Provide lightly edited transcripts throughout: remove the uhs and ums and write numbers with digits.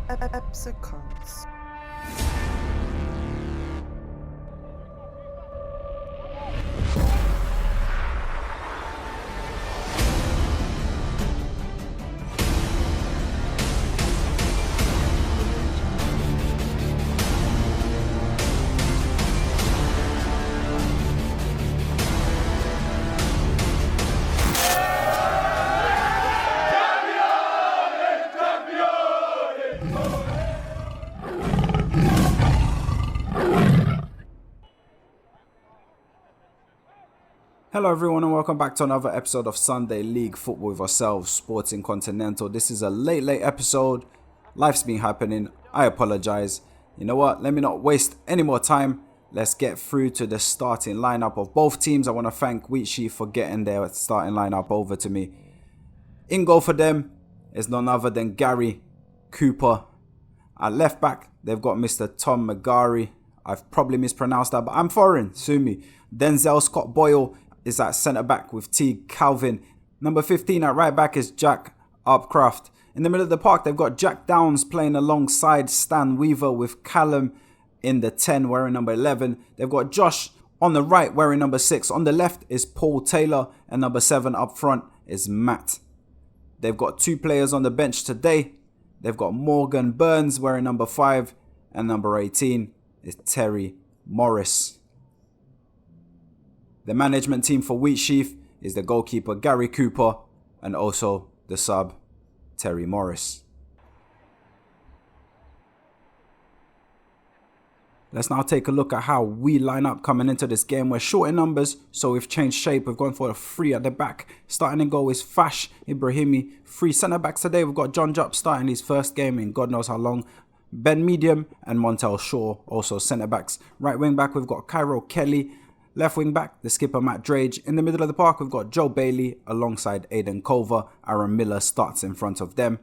Epsicons. Hello everyone and welcome back to another episode of Sunday League Football with ourselves, Sporting Continental. This is a late episode. Life's been happening. I apologize. You know what? Let me not waste any more time. Let's get through to the starting lineup of both teams. I want to thank Wheatsheaf for getting their starting lineup over to me. In goal for them is none other than Gary Cooper. At left back, they've got Mr. Tom Magari. I've probably mispronounced that, but I'm foreign. Sue me. Denzel Scott Boyle is at centre back with T. Calvin. Number 15 at right back is Jack Upcraft. In the middle of the park, they've got Jack Downs playing alongside Stan Weaver with Callum in the 10 wearing number 11. They've got Josh on the right wearing number 6. On the left is Paul Taylor and number 7 up front is Matt. They've got 2 players on the bench today. They've got Morgan Burns wearing number 5 and number 18 is Terry Morris. The management team for Wheatsheaf is the goalkeeper Gary Cooper and also the sub Terry Morris. Let's now take a look at how we line up coming into this game. We're short in numbers, so we've changed shape. We've gone for a 3 at the back. Starting in goal is Fash Ibrahimi. 3 centre backs today. We've got John Jupp starting his first game in God knows how long. Ben Medium and Montel Shaw also centre backs. Right wing back, we've got Cairo Kelly. Left wing back, the skipper Matt Drage. In the middle of the park, we've got Joe Bailey alongside Aidan Culver. Aaron Miller starts in front of them.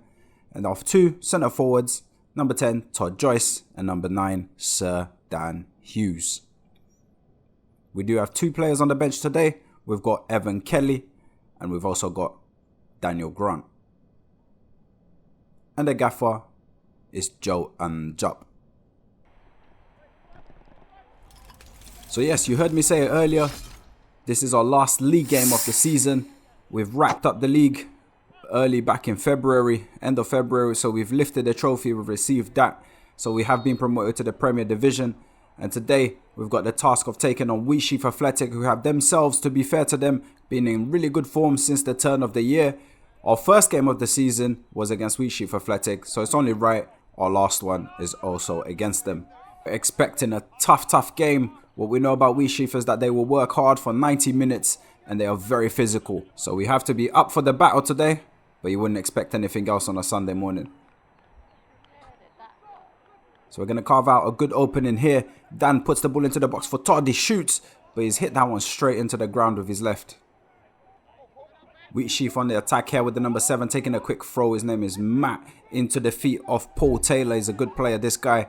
And off 2 centre forwards, number 10, Todd Joyce, and number 9, Sir Dan Hughes. We do have 2 players on the bench today. We've got Evan Kelly, and we've also got Daniel Grant. And the gaffer is Joe Jupp. So yes, you heard me say it earlier. This is our last league game of the season. We've wrapped up the league early back in February, end of February. So we've lifted the trophy, we've received that. So we have been promoted to the Premier Division. And today we've got the task of taking on Wheatsheaf Athletic, who have themselves, to be fair to them, been in really good form since the turn of the year. Our first game of the season was against Wheatsheaf Athletic. So it's only right our last one is also against them. We're expecting a tough game. What we know about Wheatsheaf is that they will work hard for 90 minutes and they are very physical. So we have to be up for the battle today, but you wouldn't expect anything else on a Sunday morning. So we're going to carve out a good opening here. Dan puts the ball into the box for Todd. He shoots, but he's hit that one straight into the ground with his left. Wheatsheaf on the attack here with the number 7 taking a quick throw. His name is Matt into the feet of Paul Taylor. He's a good player, this guy.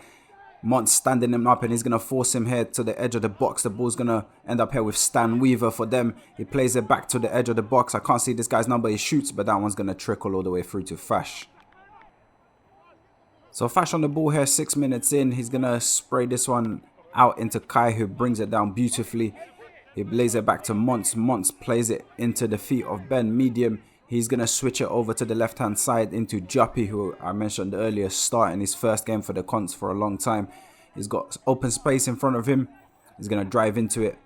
Mont's standing him up and he's going to force him here to the edge of the box. The ball's going to end up here with Stan Weaver for them. He plays it back to the edge of the box. I can't see this guy's number. He shoots, but that one's going to trickle all the way through to Fash. So Fash on the ball here, 6 minutes in. He's going to spray this one out into Kai, who brings it down beautifully. He lays it back to Monts. Monts plays it into the feet of Ben Medium. He's going to switch it over to the left-hand side into Juppy, who I mentioned earlier, starting his first game for the Cons for a long time. He's got open space in front of him. He's going to drive into it.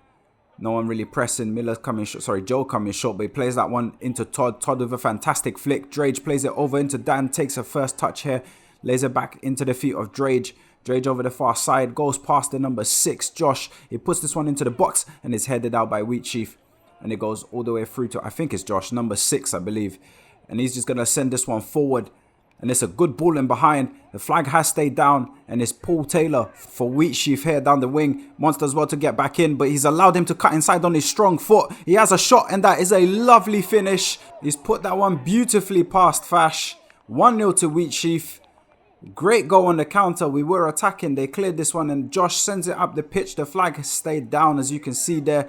No one really pressing. Miller's coming short. Sorry, Joe coming short, but he plays that one into Todd. Todd with a fantastic flick. Drage plays it over into Dan. Takes a first touch here. Lays it back into the feet of Drage. Drage over the far side. Goes past the number 6, Josh. He puts this one into the box and is headed out by Wheatsheaf. And it goes all the way through to, I think it's Josh, number 6, I believe. And he's just going to send this one forward. And it's a good ball in behind. The flag has stayed down. And it's Paul Taylor for Wheatsheaf here down the wing. Wants as well to get back in. But he's allowed him to cut inside on his strong foot. He has a shot and that is a lovely finish. He's put that one beautifully past Fash. 1-0 to Wheatsheaf. Great goal on the counter. We were attacking. They cleared this one and Josh sends it up the pitch. The flag has stayed down, as you can see there.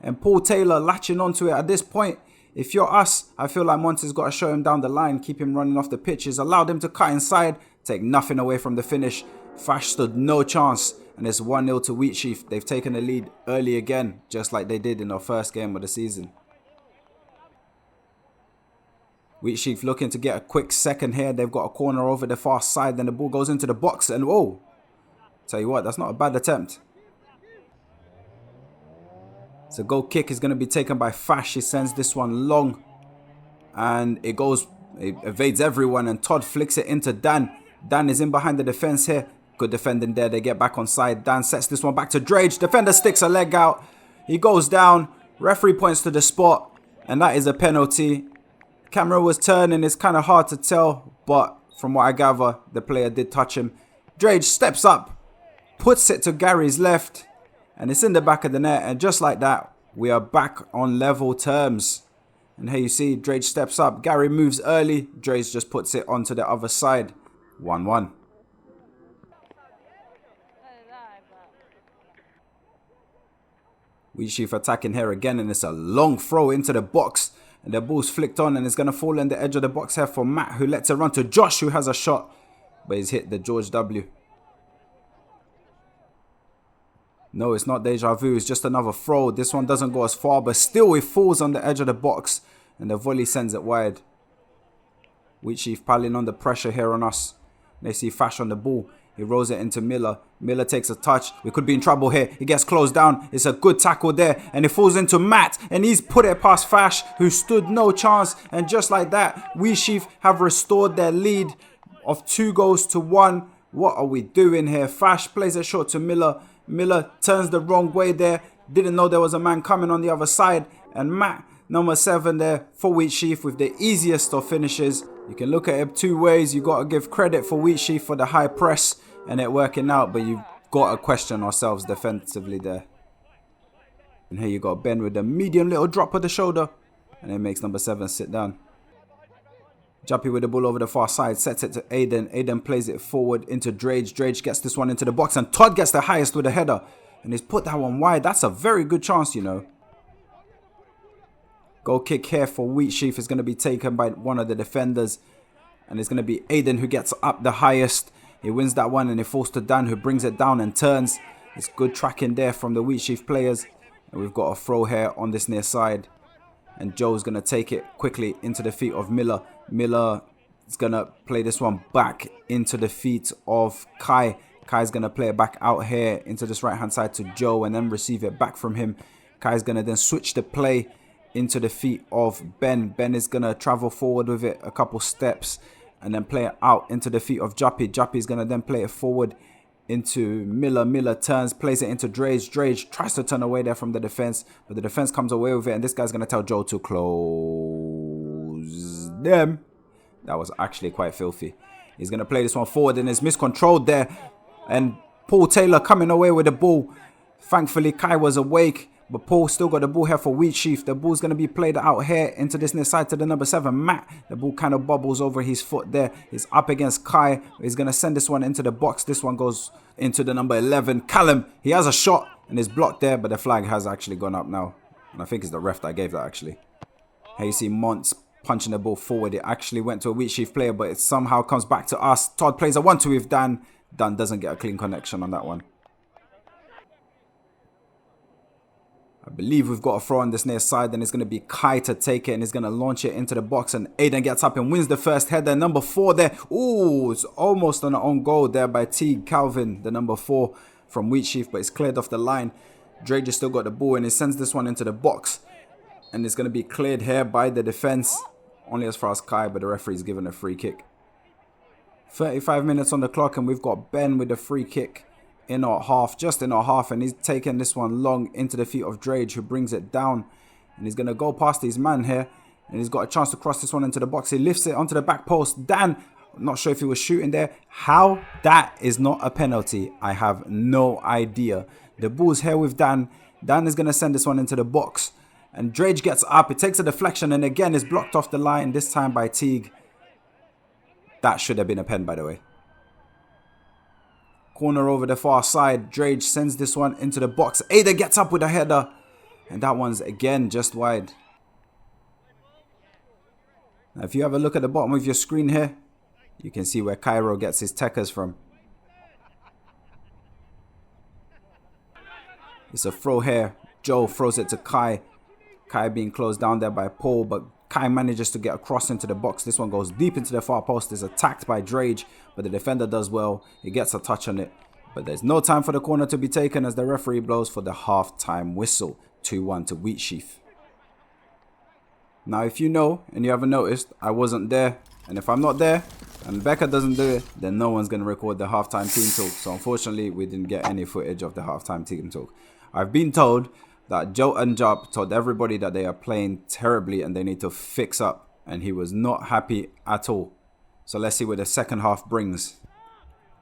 And Paul Taylor latching onto it at this point. If you're us, I feel like Monty's got to show him down the line, keep him running off the pitch. He's allowed him to cut inside. take nothing away from the finish. Fash stood no chance, and it's 1-0 to Wheatsheaf. They've taken the lead early again, just like they did in our first game of the season. Wheatsheaf looking to get a quick second here. They've got a corner over the far side, then the ball goes into the box, and whoa, tell you what, that's not a bad attempt. So goal kick is going to be taken by Fash. He sends this one long, and it evades everyone, and Todd flicks it into Dan. Dan is in behind the defense here. Good defending there. They get back on side. Dan sets this one back to Drage. Defender sticks a leg out. He goes down. Referee points to the spot, and that is a penalty. Camera was turning. It's kind of hard to tell, but from what I gather, the player did touch him. Drage steps up, puts it to Gary's left, and it's in the back of the net. And just like that, we are back on level terms. And here you see Drage steps up. Gary moves early. Drage just puts it onto the other side. 1-1. Wheatsheaf attacking here again, and it's a long throw into the box. And the ball's flicked on, and it's going to fall in the edge of the box here for Matt, who lets it run to Josh, who has a shot. But he's hit the George W. No, it's not deja vu. It's just another throw. This one doesn't go as far, but still it falls on the edge of the box. And the volley sends it wide. Wheatsheaf piling on the pressure here on us. They see Fash on the ball. He rolls it into Miller. Miller takes a touch. We could be in trouble here. He gets closed down. It's a good tackle there. And it falls into Matt. And he's put it past Fash, who stood no chance. And just like that, Wheatsheaf have restored their lead of 2-1. What are we doing here? Fash plays it short to Miller. Miller turns the wrong way there. Didn't know there was a man coming on the other side. And Matt, number 7 there for Wheatsheaf with the easiest of finishes. You can look at it two ways. You got to give credit for Wheatsheaf for the high press and it working out, but you've got to question ourselves defensively there. And here you got Ben with a medium little drop of the shoulder, and it makes number 7 sit down. Juppy with the ball over the far side, sets it to Aiden. Aiden plays it forward into Drage. Drage gets this one into the box, and Todd gets the highest with a header. And he's put that one wide. That's a very good chance, you know. Goal kick here for Wheatsheaf is going to be taken by one of the defenders. And it's going to be Aiden who gets up the highest. He wins that one, and it falls to Dan, who brings it down and turns. It's good tracking there from the Wheatsheaf players. And we've got a throw here on this near side. And Joe's going to take it quickly into the feet of Miller. Miller is going to play this one back into the feet of Kai. Kai's going to play it back out here into this right-hand side to Joe and then receive it back from him. Kai's going to then switch the play into the feet of Ben. Ben is going to travel forward with it a couple steps and then play it out into the feet of Juppy. Juppy is going to then play it forward into Miller. Miller turns, plays it into Drage. Drage tries to turn away there from the defense, but the defense comes away with it, and this guy's going to tell Joe to close them. That was actually quite filthy. He's going to play this one forward, and it's miscontrolled there, and Paul Taylor coming away with the ball. Thankfully, Kai was awake, but Paul still got the ball here for Wheatsheaf. The ball's going to be played out here into this near side to the number 7, Matt. The ball kind of bobbles over his foot there. He's up against Kai. He's going to send this one into the box. This one goes into the number 11, Callum. He has a shot and is blocked there, but the flag has actually gone up now. And I think it's the ref that gave that actually. Here you see Monts punching the ball forward. It actually went to a Wheatsheaf player, but it somehow comes back to us. Todd plays a 1-2 with Dan. Dan doesn't get a clean connection on that one. I believe we've got a throw on this near side, and it's going to be Kai to take it, and he's going to launch it into the box, and Aiden gets up and wins the first header. Number 4 there. Ooh, it's almost on an own goal there by Teague Calvin, the number 4 from Wheatsheaf, but it's cleared off the line. Drake just still got the ball, and he sends this one into the box, and it's going to be cleared here by the defense, only as far as Kai, but the referee's given a free kick. 35 minutes on the clock, and we've got Ben with the free kick in our half, just in our half, and he's taking this one long into the feet of Drage, who brings it down, and he's going to go past his man here, and he's got a chance to cross this one into the box. He lifts it onto the back post. Dan, I'm not sure if he was shooting there. How that is not a penalty, I have no idea. The ball's here with Dan. Dan is going to send this one into the box, and Drage gets up. It takes a deflection, and again is blocked off the line, this time by Teague. That should have been a pen, by the way. Corner over the far side. Drage sends this one into the box. Ada gets up with a header. And that one's again just wide. Now, if you have a look at the bottom of your screen here, You can see where Cairo gets his techers from. It's a throw here. Joe throws it to Kai. Kai being closed down there by Paul, but Kai manages to get across into the box. This one goes deep into the far post. Is attacked by Drage, but the defender does well. He gets a touch on it, but there's no time for the corner to be taken as the referee blows for the half-time whistle. 2-1 to Wheatsheaf. Now, if you know and you haven't noticed, I wasn't there, and if I'm not there and Becca doesn't do it, then no one's going to record the halftime team talk. So unfortunately, we didn't get any footage of the halftime team talk. I've been told that Joe and Job told everybody that they are playing terribly and they need to fix up, and he was not happy at all. So let's see what the second half brings.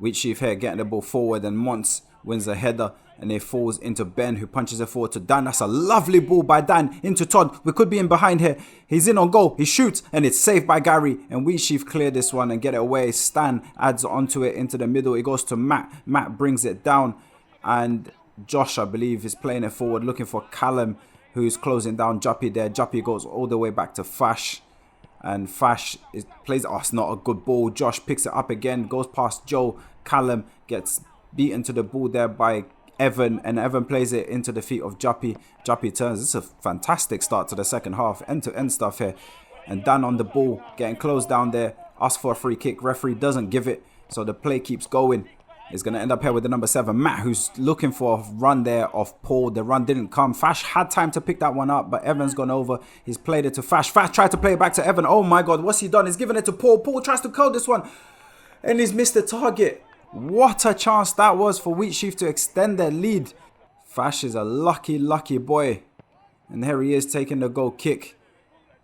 Wheatsheaf here getting the ball forward, and Mons wins the header and it falls into Ben, who punches it forward to Dan. That's a lovely ball by Dan into Todd. We could be in behind here. He's in on goal. He shoots and it's saved by Gary, and Wheatsheaf clear this one and get it away. Stan adds onto it into the middle. It goes to Matt. Matt brings it down, and Josh, I believe, is playing it forward, looking for Callum, who's closing down Juppy there. Juppy goes all the way back to Fash, and Fash plays. Oh, it's not a good ball. Josh picks it up again, goes past Joe. Callum gets beaten to the ball there by Evan, and Evan plays it into the feet of Juppy. Juppy turns. This is a fantastic start to the second half. End-to-end stuff here. And Dan on the ball, getting closed down there. Asks for a free kick. Referee doesn't give it, so the play keeps going. It's going to end up here with the number 7, Matt, who's looking for a run there of Paul. The run didn't come. Fash had time to pick that one up, but Evan's gone over. He's played it to Fash. Fash tried to play it back to Evan. Oh my God, what's he done? He's given it to Paul. Paul tries to curl this one, and he's missed the target. What a chance that was for Wheatsheaf to extend their lead. Fash is a lucky boy. And here he is taking the goal kick.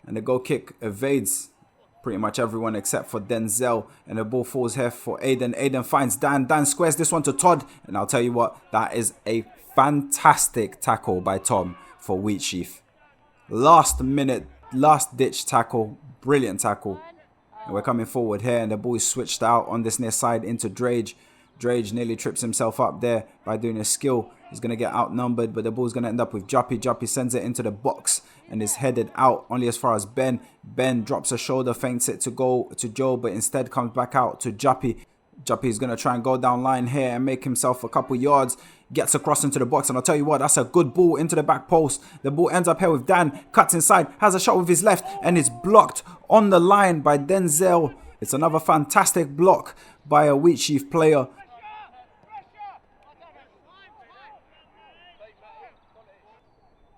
And the goal kick evades pretty much everyone except for Denzel. And the ball falls here for Aiden. Aiden finds Dan. Dan squares this one to Todd. And I'll tell you what, that is a fantastic tackle by Tom for Wheatsheaf. Last minute, last ditch tackle. Brilliant tackle. And we're coming forward here, and the ball is switched out on this near side into Drage. Drage nearly trips himself up there by doing a skill. He's going to get outnumbered, but the ball's going to end up with Juppy. Juppy sends it into the box and is headed out only as far as Ben. Ben drops a shoulder, feints it to go to Joe, but instead comes back out to Juppy. Juppy is going to try and go down line here and make himself a couple yards. Gets across into the box, and I'll tell you what, that's a good ball into the back post. The ball ends up here with Dan. Cuts inside, has a shot with his left, and it's blocked on the line by Denzel. It's another fantastic block by a Wheatsheaf player.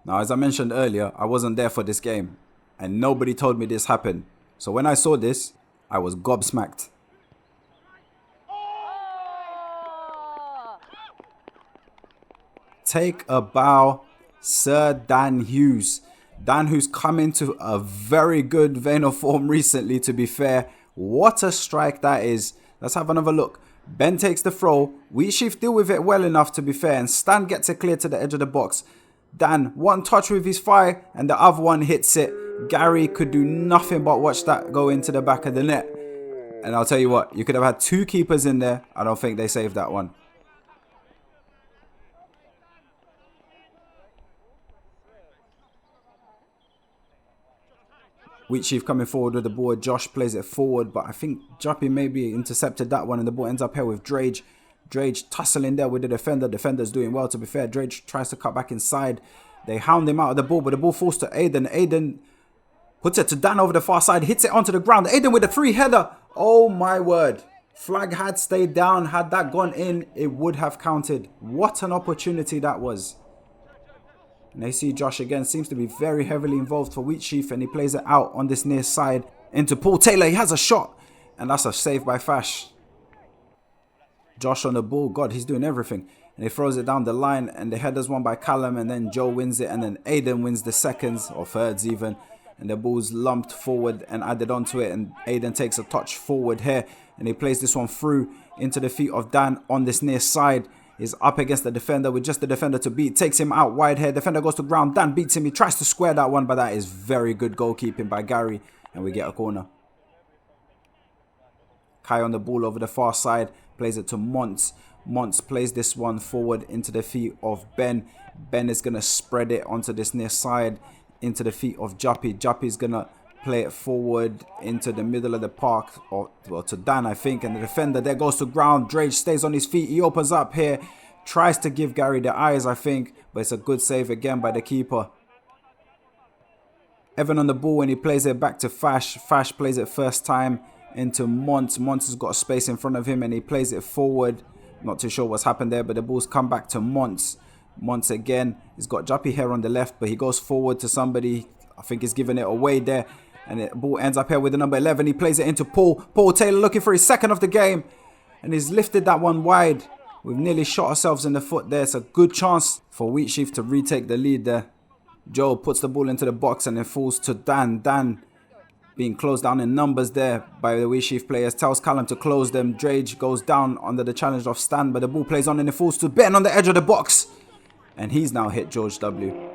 Now, as I mentioned earlier, I wasn't there for this game, and nobody told me this happened. So when I saw this, I was gobsmacked. Take a bow, Sir Dan Hughes. Dan, who's come into a very good vein of form recently, to be fair. What a strike that is. Let's have another look. Ben takes the throw. Wheatsheaf deal with it well enough, to be fair, and Stan gets it clear to the edge of the box. Dan, one touch with his thigh, and the other one hits it. Gary could do nothing but watch that go into the back of the net. And I'll tell you what, you could have had 2 keepers in there. I don't think they saved that one. Wheatsheaf coming forward with the ball. Josh plays it forward, but I think Juppy maybe intercepted that one, and the ball ends up here with Drage. Drage tussling there with the defender. Defender's doing well, to be fair. Drage tries to cut back inside. They hound him out of the ball, but the ball falls to Aiden. Aiden puts it to Dan over the far side, hits it onto the ground. Aiden with a free header. Oh my word. Flag had stayed down. Had that gone in, it would have counted. What an opportunity that was. And they see Josh again, seems to be very heavily involved for Wheatsheaf, and he plays it out on this near side into Paul Taylor. He has a shot, and that's a save by Fash. Josh on the ball. God, he's doing everything. And he throws it down the line, and the header's won by Callum, and then Joe wins it, and then Aiden wins the seconds, or thirds even. And the ball's lumped forward and added onto it, and Aiden takes a touch forward here, and he plays this one through into the feet of Dan on this near side. Is up against the defender with just the defender to beat. Takes him out wide here. Defender goes to ground. Dan beats him. He tries to square that one, but that is very good goalkeeping by Gary. And we get a corner. Kai on the ball over the far side. Plays it to Mons. Mons plays this one forward into the feet of Ben. Ben is going to spread it onto this near side into the feet of Juppy. Juppy's going to play it forward into the middle of the park, or well, to Dan, I think, and the defender there goes to ground. Drage stays on his feet. He opens up here, tries to give Gary the eyes, I think, but it's a good save again by the keeper. Evan on the ball and he plays it back to Fash. Fash plays it first time into Mont. Mont has got a space in front of him and he plays it forward. Not too sure what's happened there, but the ball's come back to Mont. Mont again. He's got Juppy here on the left, but he goes forward to somebody. I think he's giving it away there. And the ball ends up here with the number 11. He plays it into Paul. Paul Taylor looking for his second of the game. And he's lifted that one wide. We've nearly shot ourselves in the foot there. It's a good chance for Wheatsheaf to retake the lead there. Joe puts the ball into the box and it falls to Dan. Dan being closed down in numbers there by the Wheatsheaf players. Tells Callum to close them. Drage goes down under the challenge of Stan, but the ball plays on and it falls to Ben on the edge of the box. And he's now hit George W.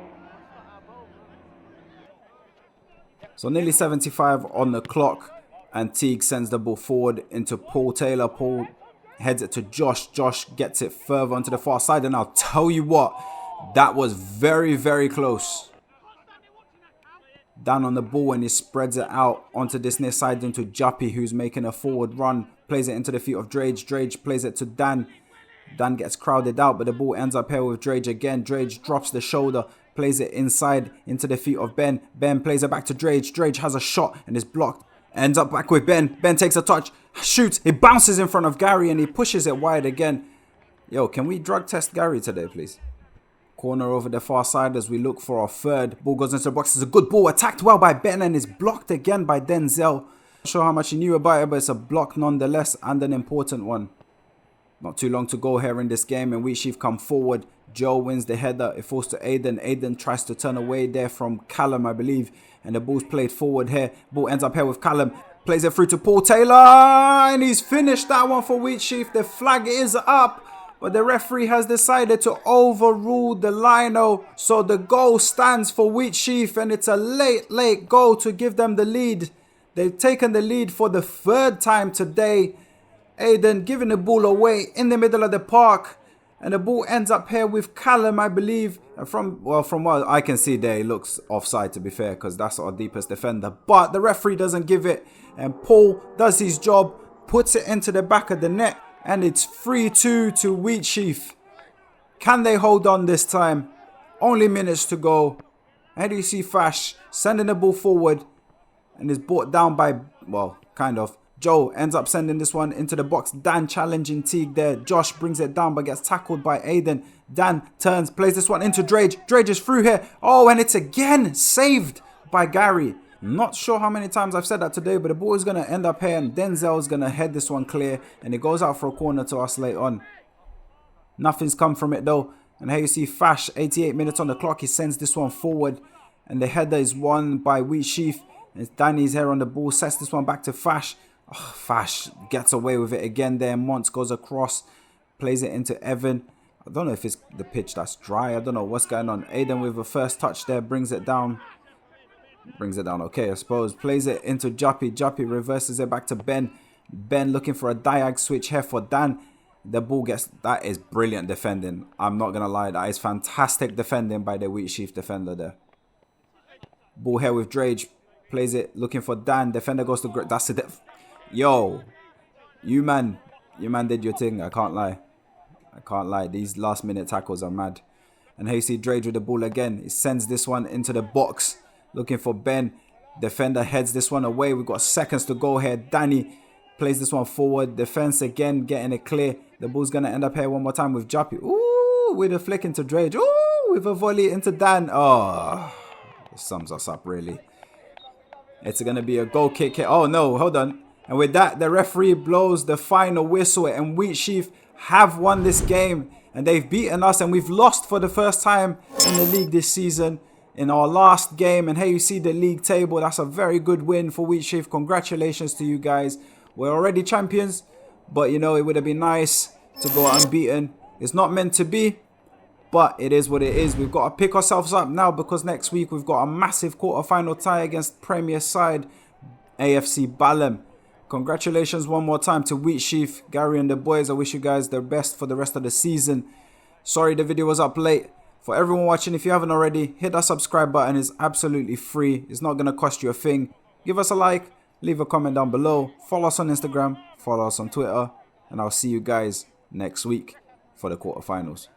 So nearly 75 on the clock. And Teague sends the ball forward into Paul Taylor. Paul heads it to Josh. Josh gets it further onto the far side. And I'll tell you what, that was very, very close. Dan on the ball and he spreads it out onto this near side into Juppy, who's making a forward run. Plays it into the feet of Drage. Drage plays it to Dan. Dan gets crowded out, but the ball ends up here with Drage again. Drage drops the shoulder. Plays it inside into the feet of Ben. Ben plays it back to Drage. Drage has a shot and is blocked. Ends up back with Ben. Ben takes a touch. Shoots. It bounces in front of Gary and he pushes it wide again. Yo, can we drug test Gary today, please? Corner over the far side as we look for our third. Ball goes into the box. It's a good ball. Attacked well by Ben and is blocked again by Denzel. Not sure how much he knew about it, but it's a block nonetheless and an important one. Not too long to go here in this game and Wheatsheaf come forward. Joe wins the header. It falls to Aiden. Aiden tries to turn away there from Callum, I believe. And the ball's played forward here. Ball ends up here with Callum. Plays it through to Paul Taylor. And he's finished that one for Wheatsheaf. The flag is up. But the referee has decided to overrule the lino. So the goal stands for Wheatsheaf. And it's a late goal to give them the lead. They've taken the lead for the third time today. Aiden giving the ball away in the middle of the park. And the ball ends up here with Callum, I believe. And from what I can see there, he looks offside, to be fair, because that's our deepest defender. But the referee doesn't give it. And Paul does his job, puts it into the back of the net. And it's 3-2 to Wheatsheaf. Can they hold on this time? Only minutes to go. And you see Fash sending the ball forward. And is brought down by, well, kind of. Joe ends up sending this one into the box. Dan challenging Teague there. Josh brings it down but gets tackled by Aiden. Dan turns, plays this one into Drage. Drage is through here. Oh, and it's again saved by Gary. Not sure how many times I've said that today, but the ball is going to end up here and Denzel is going to head this one clear. And it goes out for a corner to us late on. Nothing's come from it though. And here you see Fash, 88 minutes on the clock. He sends this one forward. And the header is won by Wheatsheaf. It's Danny's here on the ball. Sets this one back to Fash. Oh, Fash gets away with it again there. Monts goes across, plays it into Evan. I don't know if it's the pitch that's dry. I don't know what's going on. Aiden with a first touch there, brings it down. Okay, I suppose. Plays it into Juppy. Juppy reverses it back to Ben. Ben looking for a diag switch here for Dan. The ball gets... That is brilliant defending. I'm not going to lie. That is fantastic defending by the Wheatsheaf defender there. Ball here with Drage. Plays it looking for Dan. Defender goes to... That's it. Yo, you man did your thing. I can't lie. These last minute tackles are mad. And here you see Drage with the ball again. He sends this one into the box. Looking for Ben. Defender heads this one away. We've got seconds to go here. Danny plays this one forward. Defense again, getting it clear. The ball's going to end up here one more time with Juppy. Ooh, with a flick into Drage. Ooh, with a volley into Dan. Oh, this sums us up really. It's going to be a goal kick here. Oh no, hold on. And with that, the referee blows the final whistle and Wheatsheaf have won this game. And they've beaten us and we've lost for the first time in the league this season in our last game. And here you see the league table. That's a very good win for Wheatsheaf. Congratulations to you guys. We're already champions, but you know, it would have been nice to go unbeaten. It's not meant to be, but it is what it is. We've got to pick ourselves up now because next week we've got a massive quarter-final tie against Premier side AFC Balham. Congratulations one more time to Wheatsheaf, Gary and the boys. I wish you guys the best for the rest of the season. Sorry the video was up late. For everyone watching, if you haven't already, hit that subscribe button. It's absolutely free. It's not going to cost you a thing. Give us a like, leave a comment down below, follow us on Instagram, follow us on Twitter, and I'll see you guys next week for the quarterfinals.